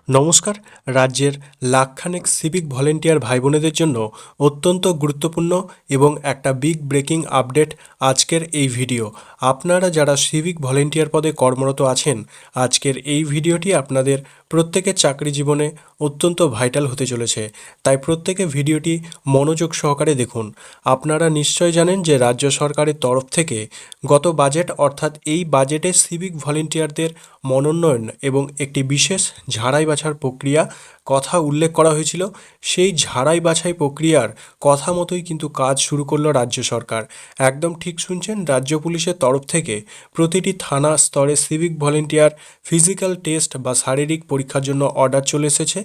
নমস্কার। রাজ্যের লাখখানেক civic volunteer ভাই বোনেদের জন্য অত্যন্ত গুরুত্বপূর্ণ এবং একটা বিগ ব্রেকিং আপডেট আজকের এই ভিডিও। আপনারা যারা সিভিক ভলেন্টিয়ার পদে কর্মরত আছেন, আজকের এই ভিডিওটি আপনাদের প্রত্যেকের চাকরি জীবনে অত্যন্ত ভাইটাল হতে চলেছে। তাই প্রত্যেকে ভিডিওটি মনোযোগ সহকারে দেখুন। আপনারা নিশ্চয় জানেন যে রাজ্য সরকারের তরফ থেকে গত বাজেট অর্থাৎ এই বাজেটে সিভিক ভলেন্টিয়ারদের মনোনয়ন এবং একটি বিশেষ ঝাড়াই বাছার প্রক্রিয়া কথা উল্লেখ করা হয়েছিল। সেই ঝাড়াই বাছাই প্রক্রিয়ার কথা মতোই কিন্তু কাজ শুরু করলো রাজ্য সরকার। একদম ঠিক শুনছেন, রাজ্য পুলিশের তরফ থেকে প্রতিটি থানা স্তরে সিভিক ভলেন্টিয়ার ফিজিক্যাল টেস্ট বা শারীরিক পরীক্ষার জন্য অর্ডার চলে এসেছে।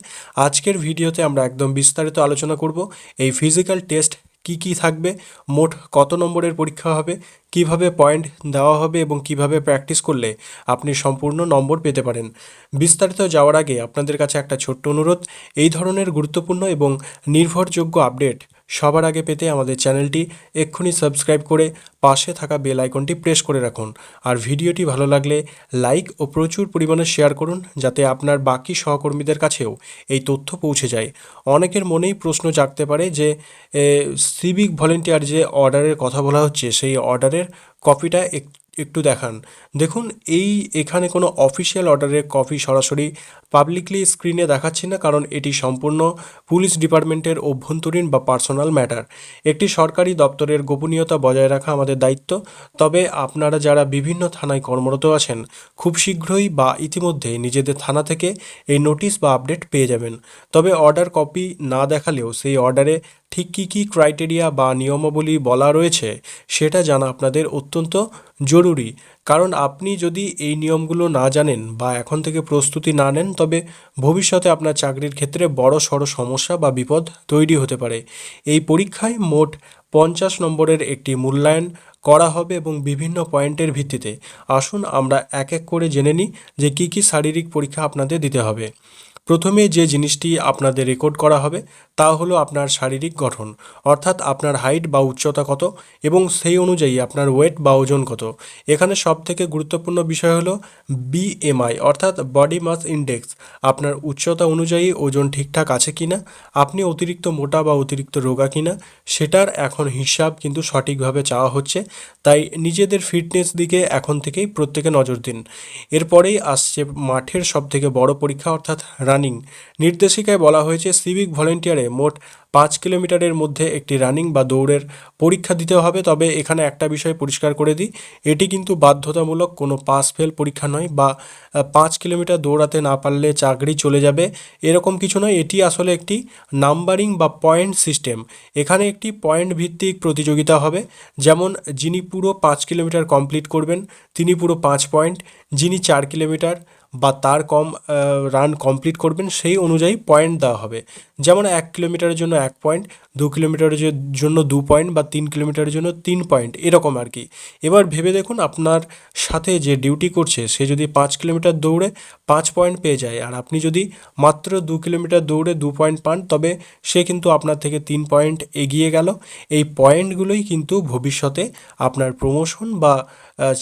আজকের ভিডিওতে আমরা একদম বিস্তারিত আলোচনা করব এই ফিজিক্যাল টেস্ট কি থাকবে, মোট কত নম্বরের পরীক্ষা হবে, কিভাবে পয়েন্ট দেওয়া হবে এবং কিভাবে প্র্যাকটিস করলে আপনি সম্পূর্ণ নম্বর পেতে পারেন। বিস্তারিত যাওয়ার আগে আপনাদের কাছে একটা ছোট্ট অনুরোধ, এই ধরনের গুরুত্বপূর্ণ এবং নির্ভরযোগ্য আপডেট সবার আগে পেতে আমাদের চ্যানেলটি এক্ষুনি সাবস্ক্রাইব করে পাশে থাকা বেল আইকনটি প্রেস করে রাখুন। আর ভিডিওটি ভালো লাগলে লাইক ও প্রচুর পরিমাণে শেয়ার করুন, যাতে আপনার বাকি সহকর্মীদের কাছেও এই তথ্য পৌঁছে যায়। অনেকের মনেই প্রশ্ন জাগতে পারে যে সিভিক ভলেন্টিয়ার যে অর্ডারের কথা বলা হচ্ছে, সেই অর্ডারের কপিটা একটু দেখান। দেখুন, এখানে কোনো অফিসিয়াল অর্ডারের কপি সরাসরি পাবলিকলি স্ক্রিনে দেখাচ্ছি না, কারণ এটি সম্পূর্ণ পুলিশ ডিপার্টমেন্টের অভ্যন্তরীণ বা পার্সোনাল ম্যাটার। একটি সরকারি দপ্তরের গোপনীয়তা বজায় রাখা আমাদের দায়িত্ব। তবে আপনারা যারা বিভিন্ন থানায় কর্মরত আছেন, খুব শীঘ্রই বা ইতিমধ্যে নিজেদের থানা থেকে এই নোটিশ বা আপডেট পেয়ে যাবেন। তবে অর্ডার কপি না দেখালেও সেই অর্ডারে ঠিক কী ক্রাইটেরিয়া বা নিয়মাবলী বলা রয়েছে সেটা জানা আপনাদের অত্যন্ত জরুরি। কারণ আপনি যদি এই নিয়মগুলো না জানেন বা এখন থেকে প্রস্তুতি না নেন, তবে ভবিষ্যতে আপনার চাকরির ক্ষেত্রে বড় সড় সমস্যা বা বিপদ তৈরি হতে পারে। এই পরীক্ষায় মোট 50 নম্বরের একটি মূল্যায়ন করা হবে এবং বিভিন্ন পয়েন্টের ভিত্তিতে আসুন আমরা এক এক করে জেনে নিই যে কী শারীরিক পরীক্ষা আপনাদের দিতে হবে। প্রথমে যে জিনিসটি আপনাদের রেকর্ড করা হবে তা হলো আপনার শারীরিক গঠন, অর্থাৎ আপনার হাইট বা উচ্চতা কত এবং সেই অনুযায়ী আপনার ওয়েট বা ওজন কত। এখানে সবথেকে গুরুত্বপূর্ণ বিষয় হলো বিএমআই অর্থাৎ বডি মাস ইনডেক্স। আপনার উচ্চতা অনুযায়ী ওজন ঠিকঠাক আছে কিনা, আপনি অতিরিক্ত মোটা বা অতিরিক্ত রোগা কিনা, সেটার এখন হিসাব কিন্তু সঠিকভাবে চাওয়া হচ্ছে। তাই নিজেদের ফিটনেস দিকে এখন থেকেই প্রত্যেকে নজর দিন। এরপরেই আসছে মাঠের সবথেকে বড় পরীক্ষা অর্থাৎ রানিং। নির্দেশিকায় বলা হয়েছে সিভিক ভলেন্টিয়ারে মোট 5 কিলোমিটারের মধ্যে একটি রানিং বা দৌড়ের পরীক্ষা দিতে হবে। তবে এখানে একটা বিষয় পরিষ্কার করে দিই, এটি কিন্তু বাধ্যতামূলক কোনো পাস ফেল পরীক্ষা নয় বা 5 কিলোমিটার দৌড়াতে না পারলে চাকরি চলে যাবে এরকম কিছু নয়। এটি আসলে একটি নাম্বারিং বা পয়েন্ট সিস্টেম। এখানে একটি পয়েন্ট ভিত্তিক প্রতিযোগিতা হবে। যেমন যিনি পুরো 5 কিলোমিটার কমপ্লিট করবেন তিনি পুরো 5 পয়েন্ট, যিনি 4 কিলোমিটার বা তার কম রান কমপ্লিট করবেন সেই অনুযায়ী পয়েন্ট দেওয়া হবে। যেমন 1 কিলোমিটারের জন্য 1 পয়েন্ট, 2 কিলোমিটারের জন্য 2 পয়েন্ট বা 3 কিলোমিটারের জন্য 3 পয়েন্ট, এরকম আর কি। এবার ভেবে দেখুন, আপনার সাথে যে ডিউটি করছে সে যদি 5 কিলোমিটার দৌড়ে 5 পয়েন্ট পেয়ে যায়, আর আপনি যদি মাত্র 2 কিলোমিটার দৌড়ে 2 পয়েন্ট পান, তবে সে কিন্তু আপনার থেকে 3 পয়েন্ট এগিয়ে গেল। এই পয়েন্টগুলোই কিন্তু ভবিষ্যতে আপনার প্রমোশন বা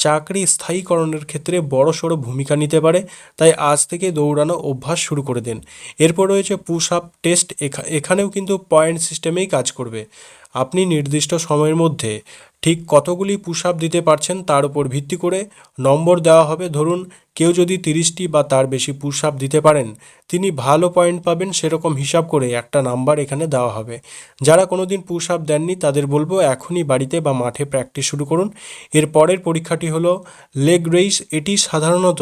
চাকরি স্থায়ীকরণের ক্ষেত্রে বড়সড় ভূমিকা নিতে পারে। তাই আজ থেকে দৌড়ানো অভ্যাস শুরু করে দিন। এরপর রয়েছে পুশ আপ টেস্ট। এখানেও কিন্তু পয়েন্ট সিস্টেমেই কাজ করবে। আপনি নির্দিষ্ট সময়ের মধ্যে ঠিক কতগুলি পুশ আপ দিতে পারছেন তার উপর ভিত্তি করে নম্বর দেওয়া হবে। ধরুন, কেউ যদি 30টি বা তার বেশি পুশ আপ দিতে পারেন, তিনি ভালো পয়েন্ট পাবেন, সেরকম হিসাব করে একটা নাম্বার এখানে দেওয়া হবে। যারা কোনোদিন পুশ আপ দেননি তাদের বলবো এখনই বাড়িতে বা মাঠে প্র্যাকটিস শুরু করুন। এর পরের পরীক্ষাটি হলো লেগ রেইস। এটি সাধারণত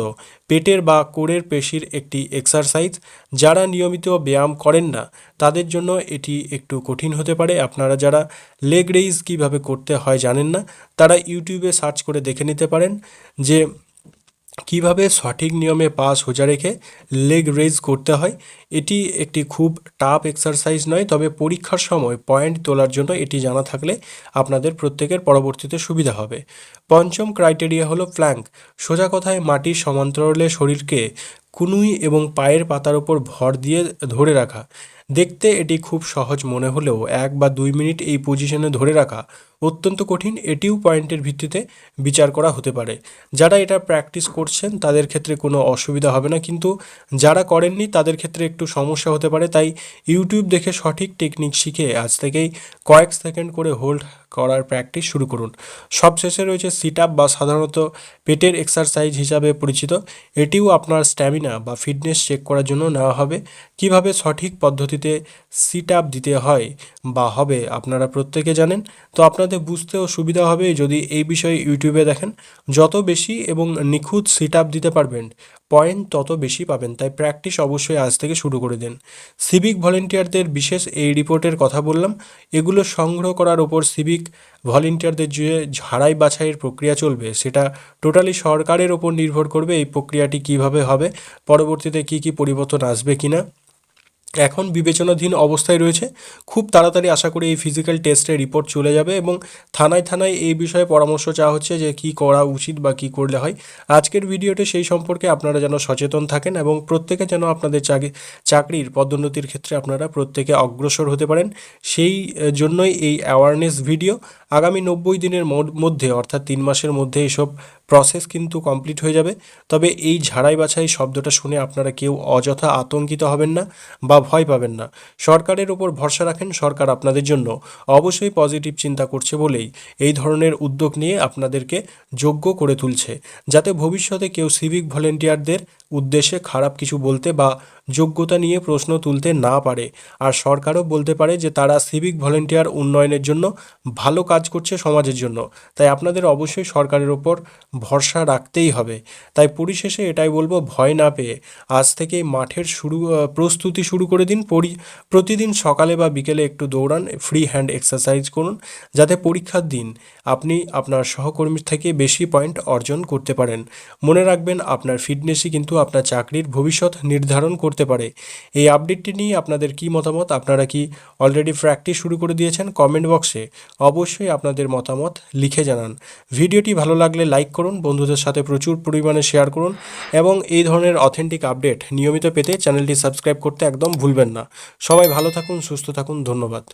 পেটের বা কোরের পেশির একটি এক্সারসাইজ। যারা নিয়মিত ব্যায়াম করেন না তাদের জন্য এটি একটু কঠিন হতে পারে। আপনারা যারা লেগ রেইস কীভাবে করতে হয় জানেন না, তারা ইউটিউবে সার্চ করে দেখে নিতে পারেন যে কিভাবে সঠিক নিয়মে পা সোজা রেখে লেগ রেজ করতে হয়। এটি একটি খুব টাফ এক্সারসাইজ নয়, তবে পরীক্ষার সময় পয়েন্ট তোলার জন্য এটি জানা থাকলে আপনাদের প্রত্যেকের পরবর্তীতে সুবিধা হবে। পঞ্চম ক্রাইটেরিয়া হলো প্ল্যাঙ্ক। সোজা কথায় মাটির সমান্তরালে শরীরকে কনুই এবং পায়ের পাতার ওপর ভর দিয়ে ধরে রাখা। দেখতে এটি খুব সহজ মনে হলেও 1 বা 2 মিনিট এই পজিশনে ধরে রাখা অত্যন্ত কঠিন। এটিও পয়েন্টের ভিত্তিতে বিচার করা হতে পারে। যারা এটা প্র্যাকটিস করছেন তাদের ক্ষেত্রে কোনো অসুবিধা হবে না, কিন্তু যারা করেননি তাদের ক্ষেত্রে একটু সমস্যা হতে পারে। তাই ইউটিউব দেখে সঠিক টেকনিক শিখে আজ থেকেই কয়েক সেকেন্ড করে হোল্ড করার প্র্যাকটিস শুরু করুন। সবশেষে রয়েছে সিট আপ, বা সাধারণত পেটের এক্সারসাইজ হিসাবে পরিচিত। এটিও আপনার স্ট্যামিনা বা ফিটনেস চেক করার জন্য নেওয়া হবে। কিভাবে সঠিক পদ্ধতিতে সিট আপ দিতে হয় বা হবে আপনারা প্রত্যেকে জানেন। তো আপনাদের বুঝতেও সুবিধা হবে যদি এই বিষয়ে ইউটিউবে দেখেন। যত বেশি এবং নিখুঁত সিট আপ দিতে পারবেন, পয়েন্ট তত বেশি পাবেন। তাই প্র্যাকটিস অবশ্যই আজ থেকে শুরু করে দিন। সিভিক ভলেন্টিয়ারদের বিশেষ এই রিপোর্টের কথা বললাম। এগুলো সংগ্রহ করার ওপর সিভিক ভলেন্টিয়ারদের যে ঝাড়াই বাছাইয়ের প্রক্রিয়া চলবে সেটা টোটালি সরকারের ওপর নির্ভর করবে। এই প্রক্রিয়াটি কিভাবে হবে, পরবর্তীতে কি কি পরিবর্তন আসবে কিনা এখন বিবেচনাধীন অবস্থায় রয়েছে। খুব তাড়াতাড়ি আশা করি এই ফিজিক্যাল টেস্টের রিপোর্ট চলে যাবে এবং থানায় থানায় এই বিষয়ে পরামর্শ চাওয়া হচ্ছে যে কি করা উচিত বা কি করলে হয়। আজকের ভিডিওতে সেই সম্পর্কে আপনারা যেন সচেতন থাকেন এবং প্রত্যেকে যেন আপনাদের চাকরির পদোন্নতির ক্ষেত্রে আপনারা প্রত্যেকে অগ্রসর হতে পারেন, সেই জন্যই এই অ্যাওয়ারনেস ভিডিও। আগামী 90 দিনের মধ্যে অর্থাৎ 3 মাসের মধ্যে এসব প্রসেস কিন্তু কমপ্লিট হয়ে যাবে। তবে এই ঝাড়াই বাছাই শব্দটা শুনে আপনারা কেউ অযথা আতঙ্কিত হবেন না বা ভয় পাবেন না। সরকারের ওপর ভরসা রাখেন। সরকার আপনাদের জন্য অবশ্যই পজিটিভ চিন্তা করছে বলেই এই ধরনের উদ্যোগ নিয়ে আপনাদেরকে যোগ্য করে তুলছে, যাতে ভবিষ্যতে কেউ সিভিক ভলেন্টিয়ারদের উদ্দেশ্যে খারাপ কিছু বলতে বা যোগ্যতা নিয়ে প্রশ্ন তুলতে না পারে। আর সরকারও বলতে পারে যে তারা সিভিক ভলেন্টিয়ার উন্নয়নের জন্য ভালো কাজ করছে সমাজের জন্য। তাই আপনাদের অবশ্যই সরকারের ওপর ভরসা রাখতেই হবে। তাই পরিশেষে এটাই বলবো, ভয় না পেয়ে আজ থেকেই মাঠের প্রস্তুতি শুরু করে দিন। প্রতিদিন সকালে বা বিকেলে একটু দৌড়ান, ফ্রি হ্যান্ড এক্সারসাইজ করুন, যাতে পরীক্ষার দিন আপনি আপনার সহকর্মীর থেকে বেশি পয়েন্ট অর্জন করতে পারেন। মনে রাখবেন, আপনার ফিটনেসই কিন্তু আপনার চাকরির ভবিষ্যৎ নির্ধারণ করতে পারে। এই আপডেটটি নিয়ে আপনাদের কি মতামত? আপনারা কি অলরেডি প্র্যাকটিস শুরু করে দিয়েছেন? কমেন্ট বক্সে অবশ্যই আপনাদের মতামত লিখে জানান। ভিডিওটি ভালো লাগলে লাইক করুন, বন্ধুদের সাথে প্রচুর পরিমাণে শেয়ার করুন এবং এই ধরনের অথেন্টিক আপডেট নিয়মিত পেতে চ্যানেলটি সাবস্ক্রাইব করতে একদম ভুলবেন না। সবাই ভালো থাকুন, সুস্থ থাকুন, ধন্যবাদ।